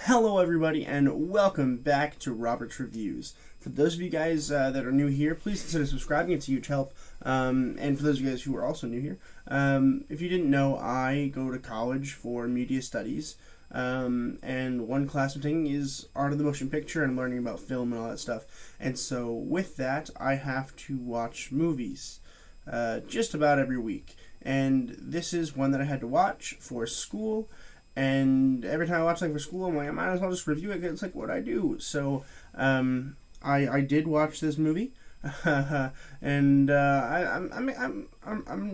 Hello everybody and welcome back to Robert's Reviews. For those of you guys that are new here, please consider subscribing. It's a huge help. And for those of you guys who are also new here, if you didn't know, I go to college for media studies. And one class I'm taking is art of the motion picture, and I'm learning about film and all that stuff. And so with that, I have to watch movies just about every week. And this is one that I had to watch for school. And every time I watch something for school, I'm like, I might as well just review it. It's like what I do. So I did watch this movie, and I'm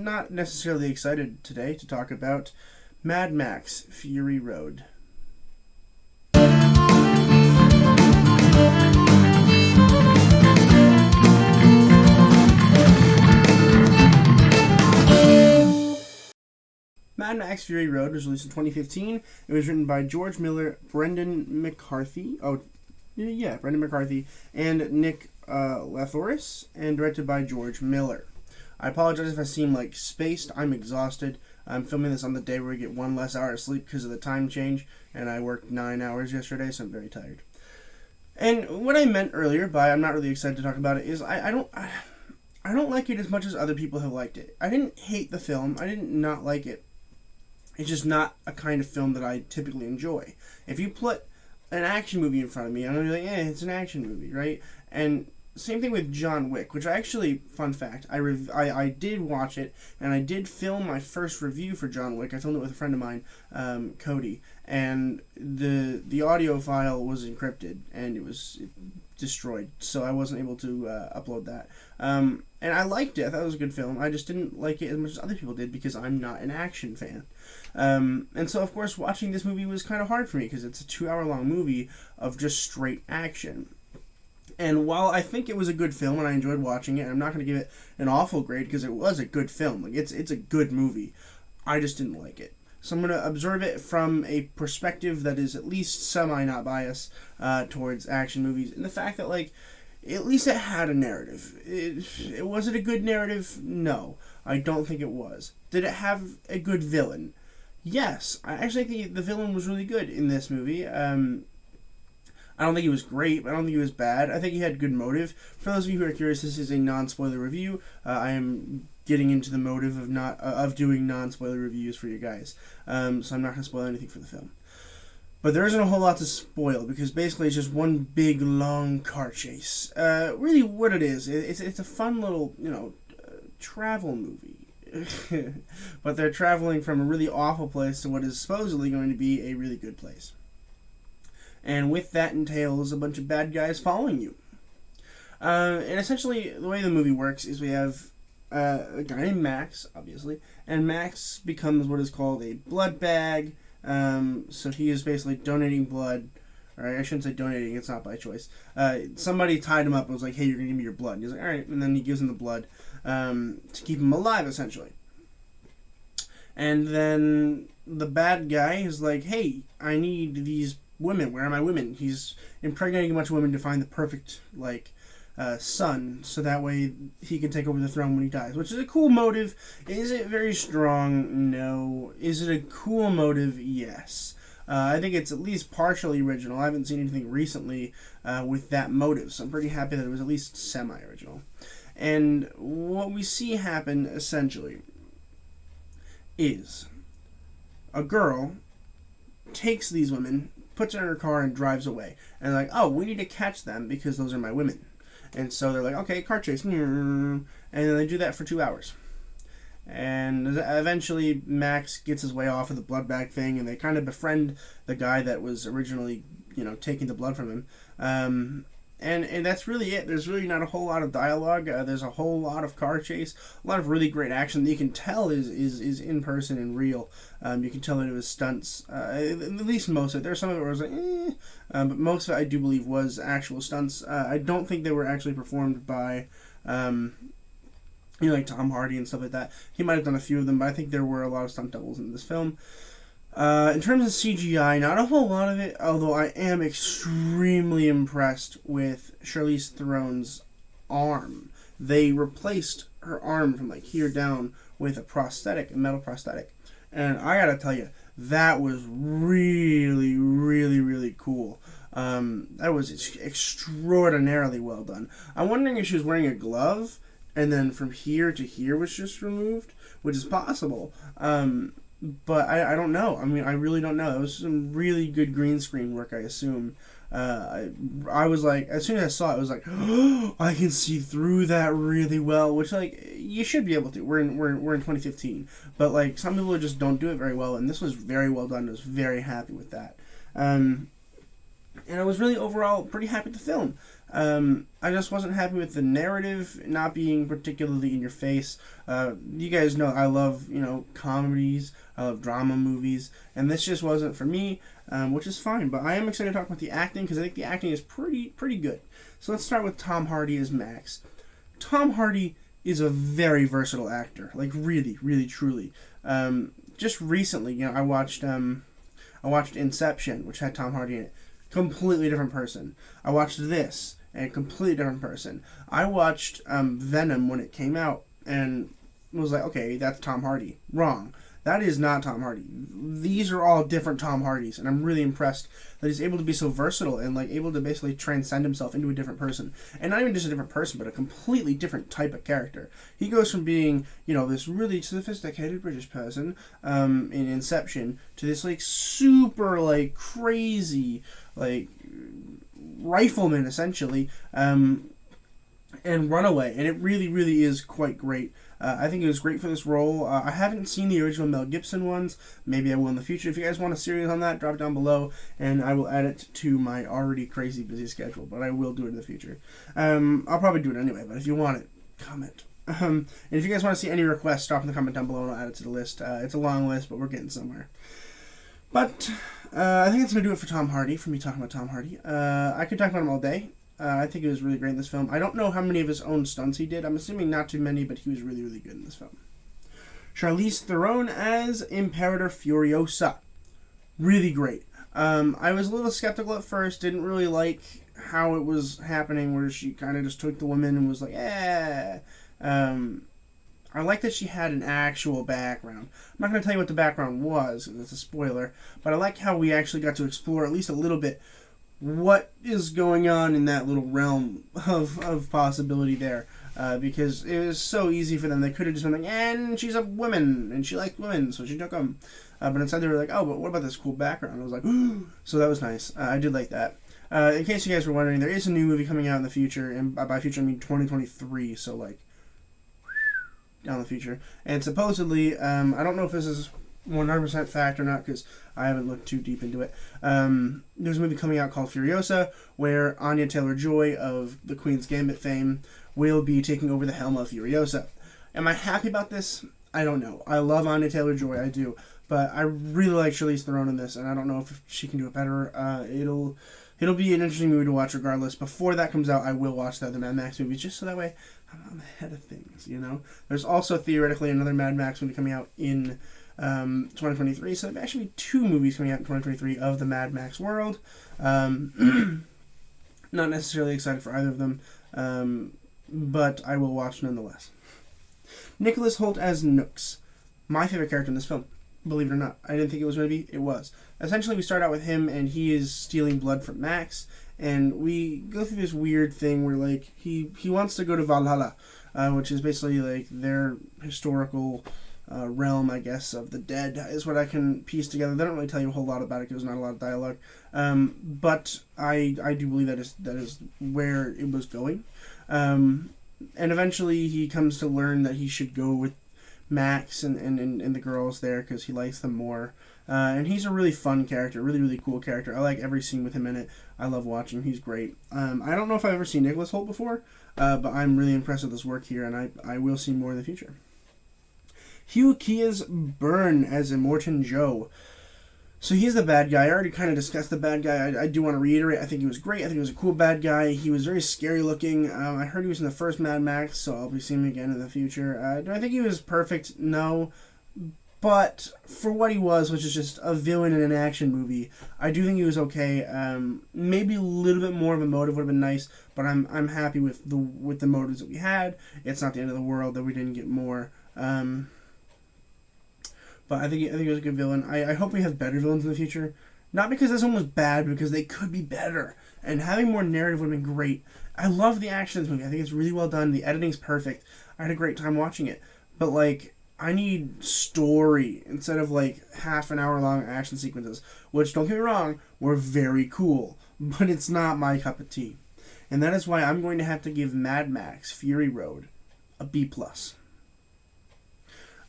not necessarily excited today to talk about Mad Max: Fury Road. Mad Max: Fury Road was released in 2015. It was written by George Miller, Brendan McCarthy, Brendan McCarthy, and Nick Lathoris, and directed by George Miller. I apologize if I seem like spaced. I'm exhausted. I'm filming this on the day where we get one less hour of sleep because of the time change, and I worked 9 hours yesterday, so I'm very tired. And what I meant earlier by I'm not really excited to talk about it is I don't like it as much as other people have liked it. I didn't hate the film. I didn't not like it. It's just not a kind of film that I typically enjoy. If you put an action movie in front of me, I'm going to be like, it's an action movie, right? And same thing with John Wick, which I actually, fun fact, I did watch it, and I did film my first review for John Wick. I filmed it with a friend of mine, Cody, and the audio file was encrypted, and it was destroyed, so I wasn't able to upload that. And I liked it. I thought it was a good film. I just didn't like it as much as other people did because I'm not an action fan. And so, of course, watching this movie was kind of hard for me because it's a 2-hour-long movie of just straight action. And while I think it was a good film and I enjoyed watching it, I'm not going to give it an awful grade because it was a good film. Like it's a good movie. I just didn't like it. So I'm going to observe it from a perspective that is at least semi-not biased towards action movies. And the fact that, like, at least it had a narrative. Was it a good narrative? No. I don't think it was. Did it have a good villain? Yes. I actually think the villain was really good in this movie. I don't think he was great, but I don't think he was bad. I think he had good motive. For those of you who are curious, this is a non-spoiler review. I am getting into the motive of doing non-spoiler reviews for you guys. So I'm not going to spoil anything for the film. But there isn't a whole lot to spoil, because basically it's just one big, long car chase. Really what it is, it's a fun little, travel movie. But they're traveling from a really awful place to what is supposedly going to be a really good place. And with that entails a bunch of bad guys following you. And essentially, the way the movie works is we have a guy named Max, obviously, and Max becomes what is called a blood bag. So he is basically donating blood. Or I shouldn't say donating, it's not by choice. Somebody tied him up and was like, hey, you're going to give me your blood. And he's like, alright. And then he gives him the blood to keep him alive, essentially. And then the bad guy is like, hey, I need these women. Where are my women? He's impregnating a bunch of women to find the perfect, son, so that way he can take over the throne when he dies, which is a cool motive. Is it very strong? No. Is it a cool motive? Yes. I think it's at least partially original. I haven't seen anything recently with that motive, so I'm pretty happy that it was at least semi-original. And what we see happen, essentially, is a girl takes these women, puts her in her car, and drives away. And they're like, oh, we need to catch them because those are my women. And so they're like, okay, car chase. And then they do that for 2 hours. And eventually Max gets his way off of the blood bag thing, and they kind of befriend the guy that was originally, taking the blood from him. And that's really it. There's really not a whole lot of dialogue. There's a whole lot of car chase, a lot of really great action that you can tell is in person and real. You can tell that it was stunts, at least most of it. There's some of it where I was like, but most of it I do believe was actual stunts. I don't think they were actually performed by, like Tom Hardy and stuff like that. He might have done a few of them, but I think there were a lot of stunt doubles in this film. In terms of CGI, not a whole lot of it, although I am extremely impressed with Charlize Theron's arm. They replaced her arm from here down with a prosthetic, a metal prosthetic. And I gotta tell you, That was really, really, really cool. That was extraordinarily well done. I'm wondering if she was wearing a glove, and then from here to here was just removed, which is possible. But I don't know. I mean, I really don't know. It was some really good green screen work, I assume. I was like, as soon as I saw it, I was like, oh, I can see through that really well, which, like, you should be able to. We're in 2015. But, like, some people just don't do it very well, and this was very well done. I was very happy with that. And I was really overall pretty happy with the film. I just wasn't happy with the narrative not being particularly in your face. You guys know I love, comedies. I love drama movies. And this just wasn't for me, which is fine. But I am excited to talk about the acting because I think the acting is pretty good. So let's start with Tom Hardy as Max. Tom Hardy is a very versatile actor. Like, really, really, truly. Just recently, I watched Inception, which had Tom Hardy in it. Completely different person. I watched this, and a completely different person. I watched Venom when it came out, and was like, okay, that's Tom Hardy. Wrong. That is not Tom Hardy. These are all different Tom Hardys, and I'm really impressed that he's able to be so versatile and like able to basically transcend himself into a different person. And not even just a different person, but a completely different type of character. He goes from being, this really sophisticated British person in Inception to this like super like crazy like rifleman essentially and Runaway, and it really, really is quite great. I think it was great for this role. I haven't seen the original Mel Gibson ones. Maybe I will in the future. If you guys want a series on that, drop it down below, and I will add it to my already crazy busy schedule, but I will do it in the future. I'll probably do it anyway, but if you want it, comment. And if you guys want to see any requests, drop in the comment down below, and I'll add it to the list. It's a long list, but we're getting somewhere. But I think that's going to do it for Tom Hardy, for me talking about Tom Hardy. I could talk about him all day. I think he was really great in this film. I don't know how many of his own stunts he did. I'm assuming not too many, but he was really, really good in this film. Charlize Theron as Imperator Furiosa. Really great. I was a little skeptical at first. Didn't really like how it was happening, where she kind of just took the woman and was like, I like that she had an actual background. I'm not going to tell you what the background was, because it's a spoiler, but I like how we actually got to explore at least a little bit what is going on in that little realm of possibility there. Because it was so easy for them. They could have just been like, and she's a woman, and she liked women, so she took them. But instead they were like, oh, but what about this cool background? I was like, ooh. So that was nice. I did like that. In case you guys were wondering, there is a new movie coming out in the future, and by future I mean 2023, so like, down the future. And supposedly, I don't know if this is 100% fact or not, because I haven't looked too deep into it. There's a movie coming out called Furiosa, where Anya Taylor-Joy of the Queen's Gambit fame will be taking over the helm of Furiosa. Am I happy about this? I don't know. I love Anya Taylor-Joy, I do, but I really like Charlize Theron in this, and I don't know if she can do it better. It'll be an interesting movie to watch regardless. Before that comes out, I will watch the other Mad Max movies, just so that way I'm ahead of things, There's also theoretically another Mad Max movie coming out in 2023, so there are actually 2 movies coming out in 2023 of the Mad Max world. Not necessarily excited for either of them, but I will watch nonetheless. Nicholas Hoult as Nooks, my favorite character in this film. Believe it or not, I didn't think it was going to be. It was. Essentially, we start out with him, and he is stealing blood from Max, and we go through this weird thing where like he wants to go to Valhalla, which is basically like their historical realm, I guess, of the dead, is what I can piece together. They don't really tell you a whole lot about it because there's not a lot of dialogue, but I do believe that is where it was going, and eventually he comes to learn that he should go with Max and the girls there because he likes them more, and he's a really fun character, really, really cool character. I like every scene with him in it. I love watching him. He's great. I don't know if I've ever seen Nicholas Hoult before, but I'm really impressed with his work here, and I will see more in the future. Hugh Kea's Byrne as Immortan Joe. So he's the bad guy. I already kind of discussed the bad guy. I do want to reiterate. I think he was great. I think he was a cool bad guy. He was very scary looking. I heard he was in the first Mad Max, so I'll be seeing him again in the future. Do I think he was perfect? No. But for what he was, which is just a villain in an action movie, I do think he was okay. Maybe a little bit more of a motive would have been nice, but I'm happy with the motives that we had. It's not the end of the world that we didn't get more. but I think it was a good villain. I hope we have better villains in the future. Not because this one was bad, because they could be better. And having more narrative would have been great. I love the action in this movie. I think it's really well done. The editing's perfect. I had a great time watching it. But, like, I need story instead of, like, half an hour long action sequences. Which, don't get me wrong, were very cool. But it's not my cup of tea. And that is why I'm going to have to give Mad Max Fury Road a B+.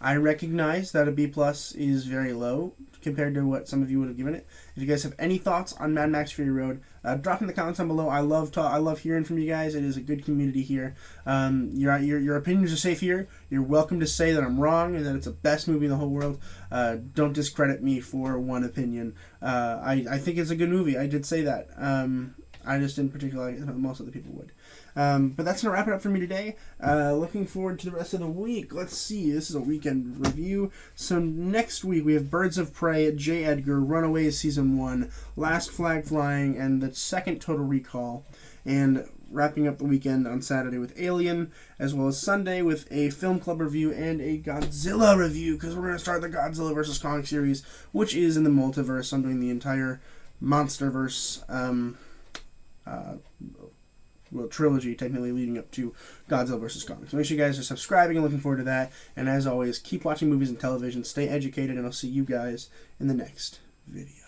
I recognize that a B+ is very low compared to what some of you would have given it. If you guys have any thoughts on Mad Max Fury Road, drop in the comments down below. I love hearing from you guys. It is a good community here. Your opinions are safe here. You're welcome to say that I'm wrong and that it's the best movie in the whole world. Don't discredit me for one opinion. I think it's a good movie. I did say that. I just didn't particularly like it. Most other people would. But that's going to wrap it up for me today. Looking forward to the rest of the week. Let's see. This is a weekend review. So next week we have Birds of Prey, J. Edgar, Runaways Season 1, Last Flag Flying, and the second Total Recall. And wrapping up the weekend on Saturday with Alien, as well as Sunday with a film club review and a Godzilla review, because we're going to start the Godzilla vs. Kong series, which is in the multiverse. I'm doing the entire MonsterVerse trilogy, technically leading up to Godzilla vs. Kong. So make sure you guys are subscribing and looking forward to that. And as always, keep watching movies and television, stay educated, and I'll see you guys in the next video.